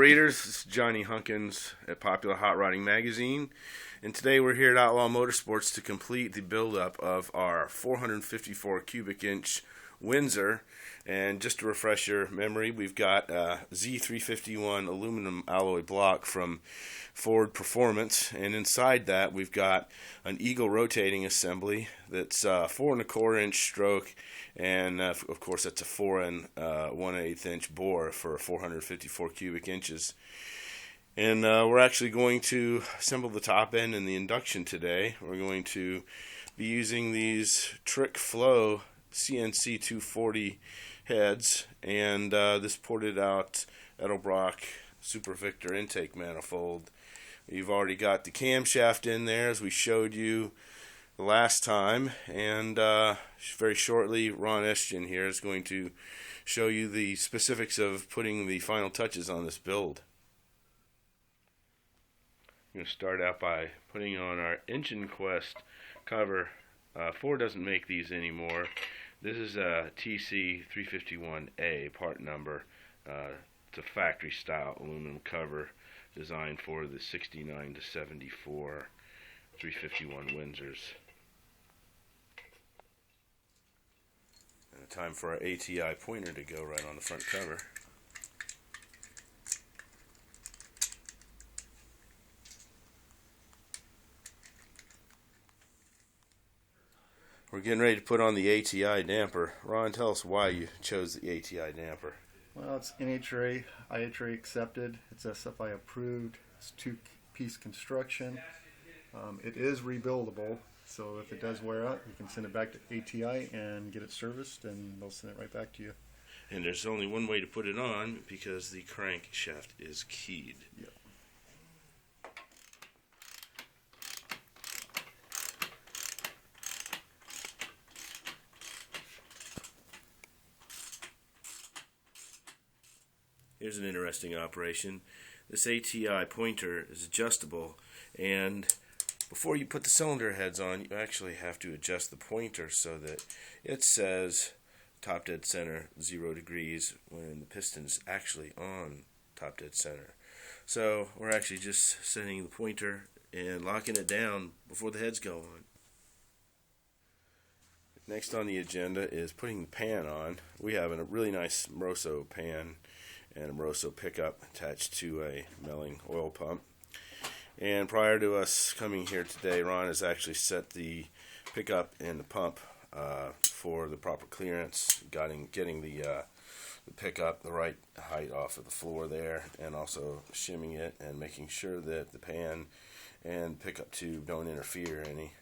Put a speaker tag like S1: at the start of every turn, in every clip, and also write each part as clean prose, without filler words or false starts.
S1: readers, this is Johnny Hunkins at Popular Hot Rodding Magazine, and today we're here at Outlaw Motorsports to complete the build-up of our 454 cubic inch Windsor. And just to refresh your memory, we've got a Z351 aluminum alloy block from Ford Performance, and inside that we've got an Eagle rotating assembly that's 4 1/4 inch stroke, and of course that's a 4 1/8 inch bore for 454 cubic inches. And we're actually going to assemble the top end and the induction today. We're going to be using these Trick Flow CNC 240 heads and this ported out Edelbrock Super Victor intake manifold. You've already got the camshaft in there as we showed you the last time, and very shortly Ron Estjen here is going to show you the specifics of putting the final touches on this build. I'm going to start out by putting on our Engine Quest cover. Ford doesn't make these anymore. This is a TC351A part number. It's a factory style aluminum cover designed for the 69 to 74 351 Windsors. And time for our ATI pointer to go right on the front cover. We're getting ready to put on the ATI damper. Ron, tell us why you chose the ATI damper.
S2: Well, it's NHRA, IHRA accepted. It's SFI approved. It's two-piece construction. It is rebuildable, so if it does wear out, you can send it back to ATI and get it serviced, and they'll send it right back to you.
S1: And there's only one way to put it on because the crankshaft is keyed.
S2: Yep.
S1: Here's an interesting operation. This ATI pointer is adjustable, and before you put the cylinder heads on, you actually have to adjust the pointer so that it says top dead center 0 degrees when the piston's actually on top dead center. So we're actually just setting the pointer and locking it down before the heads go on. Next on the agenda is putting the pan on. We have a really nice Moroso pan and a Moroso pickup attached to a milling oil pump. And prior to us coming here today, Ron has actually set the pickup and the pump for the proper clearance, getting the pickup the right height off of the floor there, and also shimming it and making sure that the pan and pickup tube don't interfere any.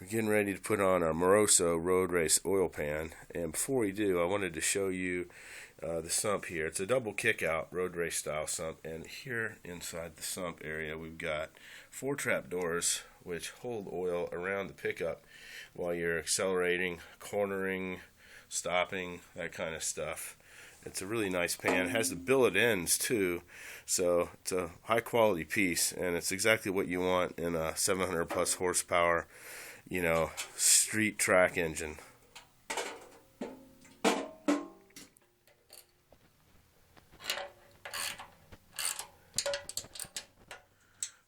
S1: We're getting ready to put on our Moroso Road Race oil pan, and before we do, I wanted to show you the sump here. It's a double kick-out road race style sump, and here inside the sump area we've got 4 trap doors which hold oil around the pickup while you're accelerating, cornering, stopping, that kind of stuff. It's a really nice pan. It has the billet ends too, so it's a high quality piece, and it's exactly what you want in a 700 plus horsepower, street track engine.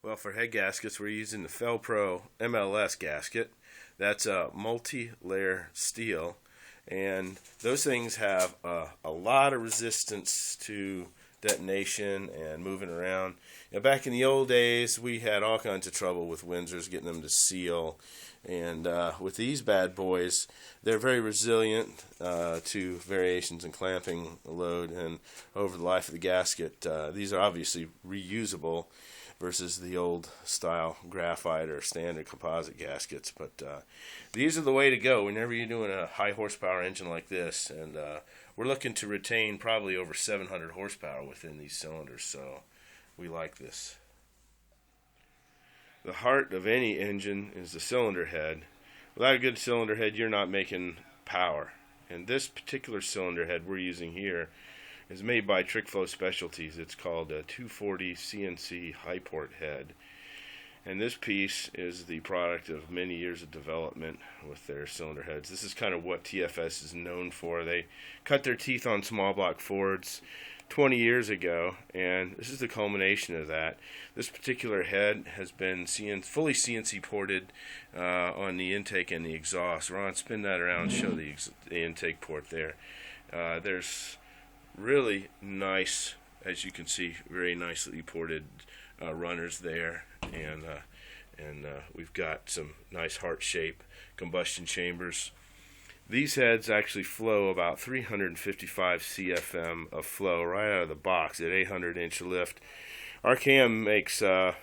S1: Well, for head gaskets, we're using the Felpro MLS gasket. That's a multi-layer steel, and those things have a lot of resistance to detonation and moving around. Back in the old days, we had all kinds of trouble with Windsors getting them to seal, and with these bad boys, they're very resilient to variations in clamping load and over the life of the gasket. These are obviously reusable versus the old style graphite or standard composite gaskets, but these are the way to go whenever you're doing a high horsepower engine like this, and we're looking to retain probably over 700 horsepower within these cylinders, so we like this. The heart of any engine is the cylinder head. Without a good cylinder head, you're not making power. And this particular cylinder head we're using here is made by Trickflow Specialties. It's called a 240 CNC high port head. And this piece is the product of many years of development with their cylinder heads. This is kind of what TFS is known for. They cut their teeth on small block Fords 20 years ago, and this is the culmination of that. This particular head has been fully CNC ported on the intake and the exhaust. Ron, spin that around and show the intake port there. There's really nice, as you can see, very nicely ported runners there, and we've got some nice heart shape combustion chambers. These heads actually flow about 355 CFM of flow right out of the box at 800-inch lift. Our cam makes about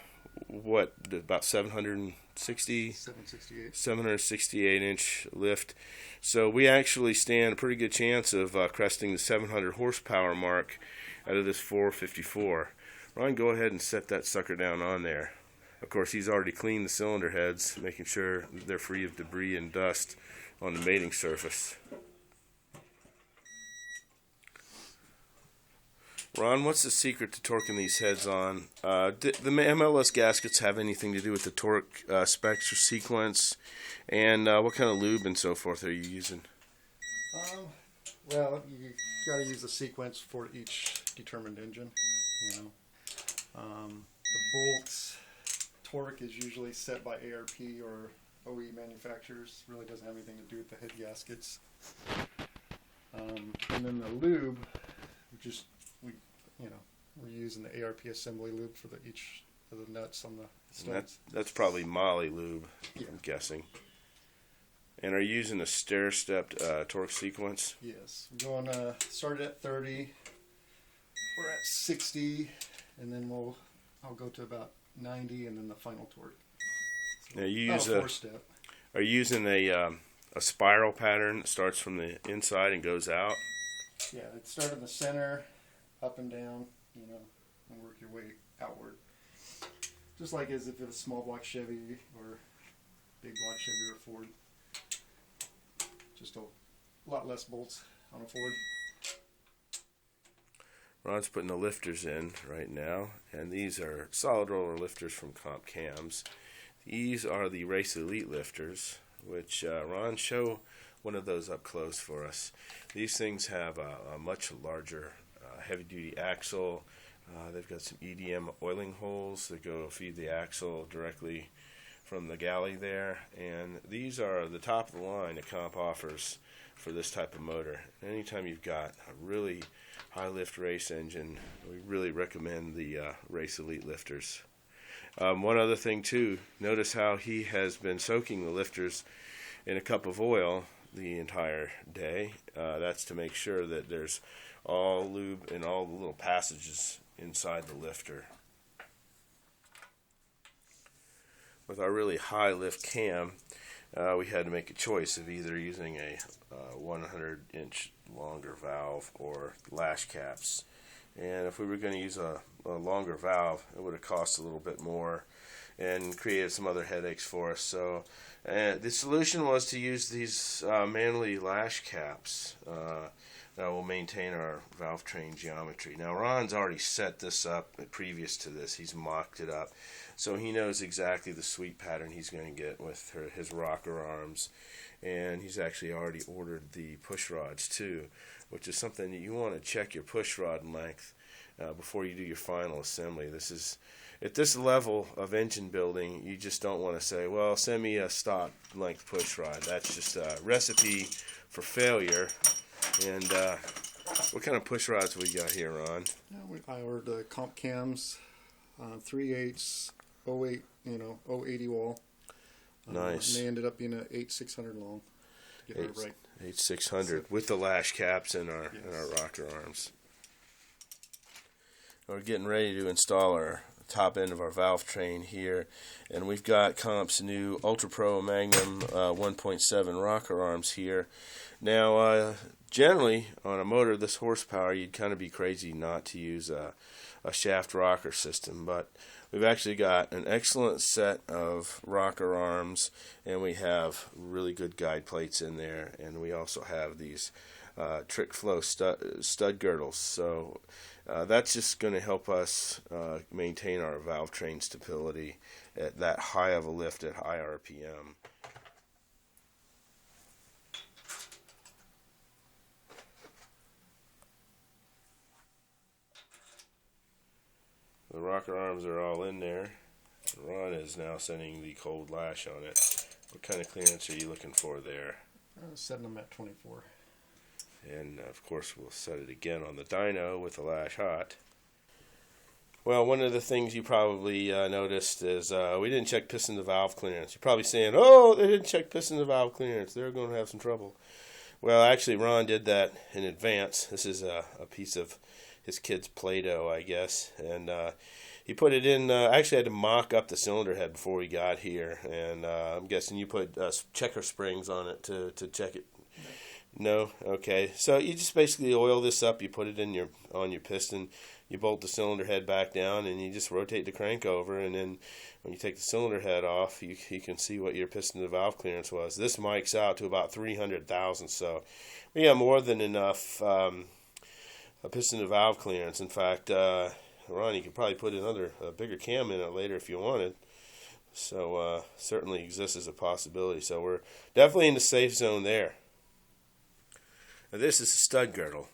S1: 768-inch lift, so we actually stand a pretty good chance of cresting the 700 horsepower mark out of this 454. Ron, go ahead and set that sucker down on there. Of course, he's already cleaned the cylinder heads, making sure they're free of debris and dust on the mating surface. Ron, what's the secret to torquing these heads on? The MLS gaskets have anything to do with the torque specs or sequence? And what kind of lube and so forth are you using?
S2: Well, you got to use the sequence for each determined engine. You know, the bolts torque is usually set by ARP or OE manufacturers. Really doesn't have anything to do with the head gaskets. And then the lube, we're using the ARP assembly lube for each of the nuts on the studs.
S1: That's probably Molly lube, yeah. I'm guessing. And are you using a stair-stepped torque sequence?
S2: Yes. We're going start at 30. We're at 60, and then I'll go to about 90, and then the final torque. So
S1: now you use
S2: a 4-step.
S1: Are you using a spiral pattern that starts from the inside and goes out?
S2: Yeah, it starts in the center, up and down, and work your way outward. Just like as if it's a small block Chevy or big block Chevy or Ford. Just a lot less bolts on a Ford.
S1: Ron's putting the lifters in right now, and these are solid roller lifters from Comp Cams. These are the Race Elite lifters, which Ron, show one of those up close for us. These things have a much larger heavy-duty axle. They've got some EDM oiling holes that go feed the axle directly from the galley there, and these are the top of the line that Comp offers for this type of motor. Anytime you've got a really high lift race engine, we really recommend the Race Elite lifters. One other thing too, notice how he has been soaking the lifters in a cup of oil the entire day. That's to make sure that there's all lube in all the little passages inside the lifter. With our really high lift cam, we had to make a choice of either using a 100-inch longer valve or lash caps. And if we were going to use a longer valve, it would have cost a little bit more and created some other headaches for us. So the solution was to use these manually lash caps that will maintain our valve train geometry. Now Ron's already set this up previous to this. He's mocked it up. So he knows exactly the sweep pattern he's going to get with his rocker arms. And he's actually already ordered the push rods too, which is something that you want to check your push rod length before you do your final assembly. This is, at this level of engine building, you just don't want to say, well, send me a stock length push rod. That's just a recipe for failure. And what kind of push rods we got here, Ron?
S2: Yeah, I ordered Comp Cams, 3/8, 08, 080 wall.
S1: Nice.
S2: And they ended up being an 8/600 long. To get it right.
S1: 8/600 with the lash caps and our rocker arms. We're getting ready to install our top end of our valve train here, and we've got Comp's new Ultra Pro Magnum 1.7 rocker arms here. Now, generally on a motor this horsepower, you'd kind of be crazy not to use a shaft rocker system, but we've actually got an excellent set of rocker arms, and we have really good guide plates in there, and we also have these trick flow stud girdles. So that's just going to help us maintain our valve train stability at that high of a lift at high RPM. The rocker arms are all in there. Ron is now sending the cold lash on it. What kind of clearance are you looking for there?
S2: Setting them at 24.
S1: And of course we'll set it again on the dyno with the lash hot. Well, one of the things you probably noticed is we didn't check piston to valve clearance. You're probably saying, oh, they didn't check piston to valve clearance. They're going to have some trouble. Well, actually Ron did that in advance. This is a piece of his kid's Play-Doh, I guess. And he put it in, actually had to mock up the cylinder head before he got here. And I'm guessing you put checker springs on it to check it. No? Okay. So you just basically oil this up, you put it in on your piston, you bolt the cylinder head back down, and you just rotate the crank over, and then when you take the cylinder head off, you can see what your piston to valve clearance was. This mics out to about 300 thousandths, so we have more than enough a piston to valve clearance. In fact, Ron, you could probably put a bigger cam in it later if you wanted. So certainly exists as a possibility. So we're definitely in the safe zone there. Now, this is a stud girdle,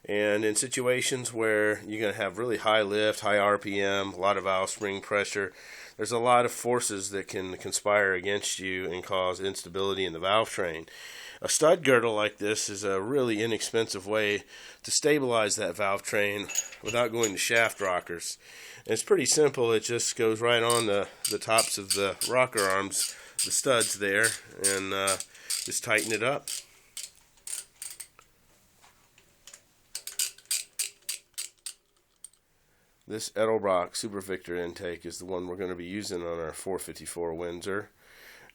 S1: and in situations where you're going to have really high lift, high RPM, a lot of valve spring pressure, there's a lot of forces that can conspire against you and cause instability in the valve train. A stud girdle like this is a really inexpensive way to stabilize that valve train without going to shaft rockers. And it's pretty simple. It just goes right on the tops of the rocker arms, the studs there, and just tighten it up. This Edelbrock Super Victor intake is the one we're going to be using on our 454 Windsor,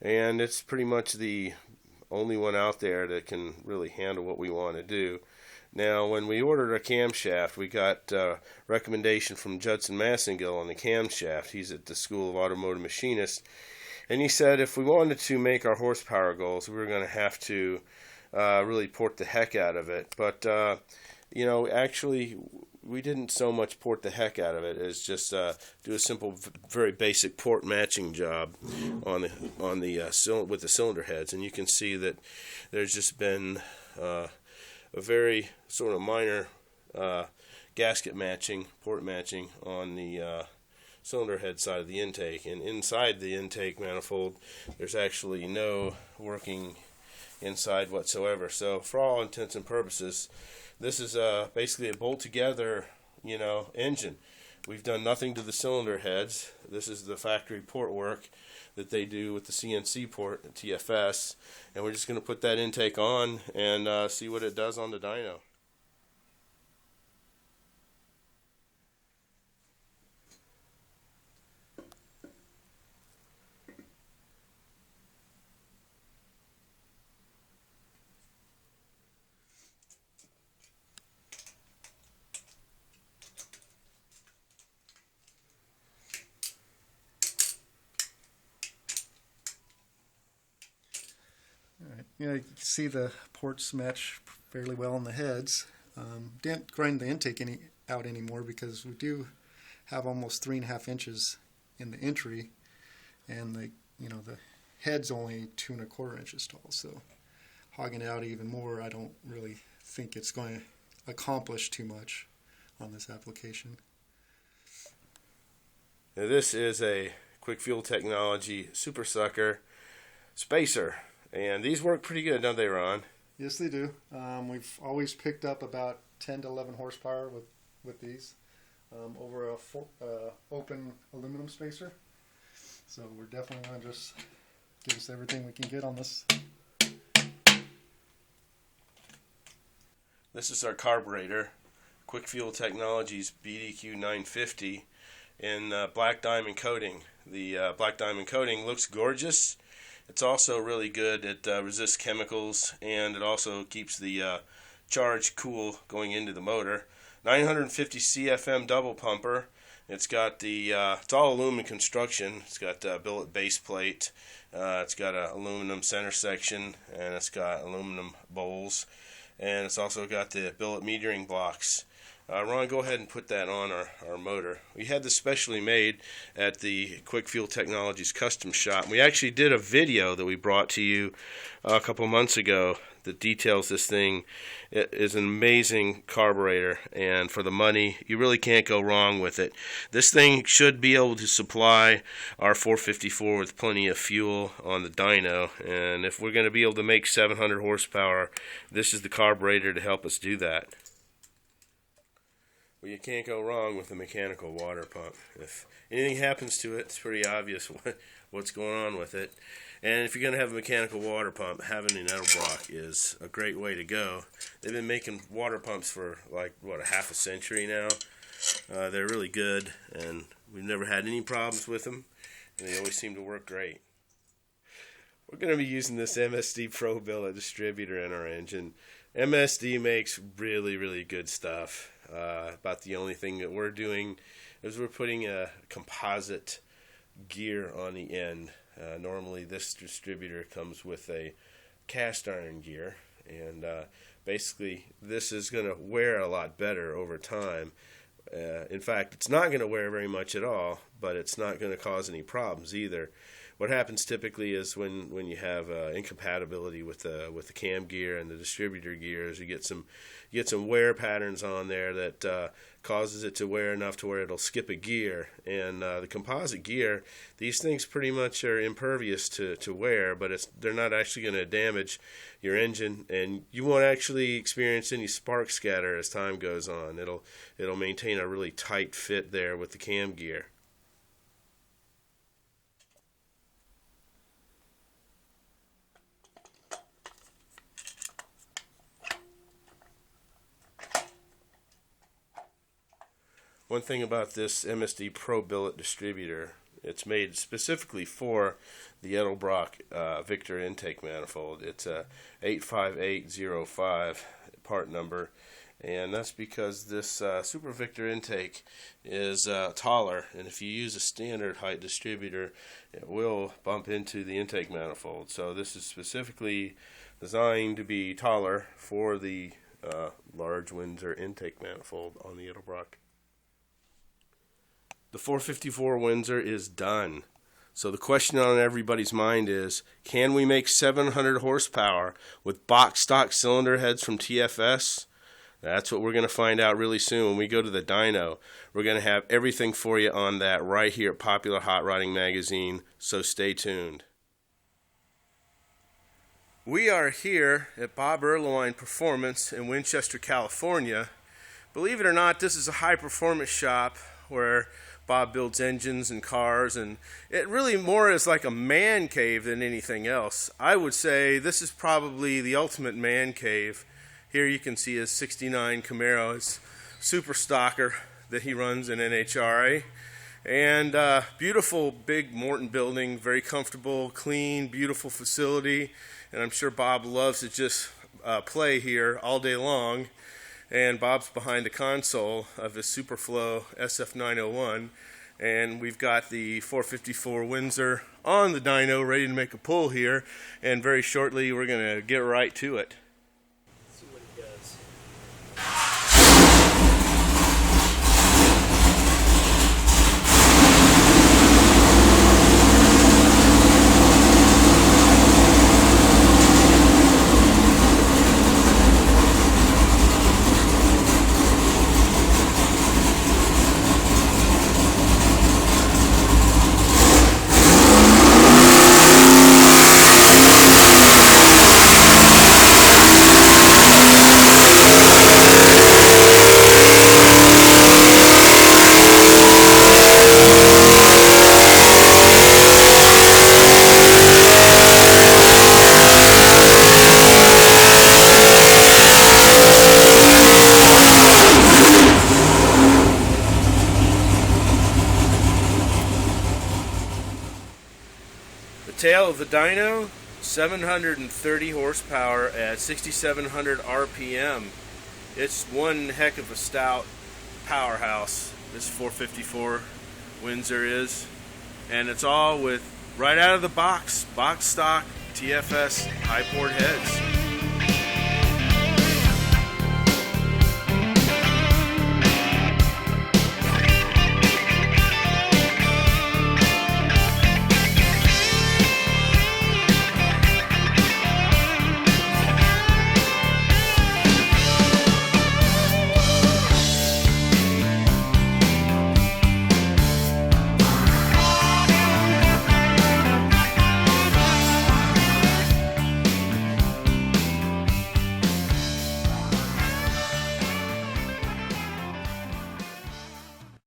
S1: and it's pretty much the only one out there that can really handle what we want to do. Now, when we ordered our camshaft, we got a recommendation from Judson Massengill on the camshaft. He's at the School of Automotive Machinists, and he said if we wanted to make our horsepower goals, we were going to have to really port the heck out of it. But actually, we didn't so much port the heck out of it as just do a simple, very basic port matching job on the with the cylinder heads, and you can see that there's just been a very sort of minor gasket matching, port matching on the cylinder head side of the intake, and inside the intake manifold, there's actually no working inside whatsoever. So for all intents and purposes, this is basically a bolt-together, engine. We've done nothing to the cylinder heads. This is the factory port work that they do with the CNC port, TFS, and we're just going to put that intake on and see what it does on the dyno.
S2: You can see the ports match fairly well on the heads. Didn't grind the intake out anymore because we do have almost 3.5 inches in the entry, and the head's only 2.25 inches tall. So hogging it out even more, I don't really think it's going to accomplish too much on this application.
S1: Now this is a Quick Fuel Technology Super Sucker Spacer. And these work pretty good, don't they, Ron?
S2: Yes, they do. We've always picked up about 10 to 11 horsepower with these over a open aluminum spacer. So we're definitely going to just give us everything we can get on this.
S1: This is our carburetor, Quick Fuel Technologies BDQ 950 in black diamond coating. The black diamond coating looks gorgeous. It's also really good. It resists chemicals, and it also keeps the charge cool going into the motor. 950 CFM double pumper. It's got it's all aluminum construction. It's got billet base plate. It's got an aluminum center section, and it's got aluminum bowls. and it's also got the billet metering blocks. Ron, go ahead and put that on our motor. We had this specially made at the Quick Fuel Technologies custom shop. We actually did a video that we brought to you a couple months ago that details this thing. It is an amazing carburetor, and for the money, you really can't go wrong with it. This thing should be able to supply our 454 with plenty of fuel on the dyno, and if we're going to be able to make 700 horsepower, this is the carburetor to help us do that. Well, you can't go wrong with a mechanical water pump. If anything happens to it, it's pretty obvious what's going on with it. And if you're going to have a mechanical water pump, having an Edelbrock is a great way to go. They've been making water pumps for like, a half a century now. They're really good, and we've never had any problems with them, and they always seem to work great. We're going to be using this MSD Pro billet distributor in our engine. MSD makes really, really good stuff. About the only thing that we're doing is we're putting a composite gear on the end. Normally this distributor comes with a cast iron gear, and basically this is going to wear a lot better over time. In fact, it's not going to wear very much at all, but it's not going to cause any problems either. What happens typically is when you have incompatibility with the cam gear and the distributor gears, you get some wear patterns on there that causes it to wear enough to where it'll skip a gear. And the composite gear, these things pretty much are impervious to wear, but they're not actually going to damage your engine, and you won't actually experience any spark scatter as time goes on. It'll maintain a really tight fit there with the cam gear. One thing about this MSD Pro billet distributor, it's made specifically for the Edelbrock Victor intake manifold. It's a 85805 part number, and that's because this Super Victor intake is taller, and if you use a standard height distributor, it will bump into the intake manifold. So this is specifically designed to be taller for the large Windsor intake manifold on the Edelbrock. The 454 Windsor is done. So the question on everybody's mind is, can we make 700 horsepower with box stock cylinder heads from TFS? That's what we're going to find out really soon when we go to the dyno. We're going to have everything for you on that right here at Popular Hot Rodding Magazine, so stay tuned. We are here at Bob Erlewine Performance in Winchester, California. Believe it or not, this is a high-performance shop where Bob builds engines and cars, and it really more is like a man cave than anything else. I would say this is probably the ultimate man cave. Here you can see his 69 Camaro, his super stocker that he runs in NHRA. And beautiful big Morton building, very comfortable, clean, beautiful facility. And I'm sure Bob loves to just play here all day long. And Bob's behind the console of his Superflow SF901, and we've got the 454 Windsor on the dyno ready to make a pull here, and very shortly we're going to get right to it.
S3: Let's see what it does.
S1: The tail of the dyno, 730 horsepower at 6,700 RPM. It's one heck of a stout powerhouse, this 454 Windsor is. And it's all with, right out of the box stock TFS high port heads.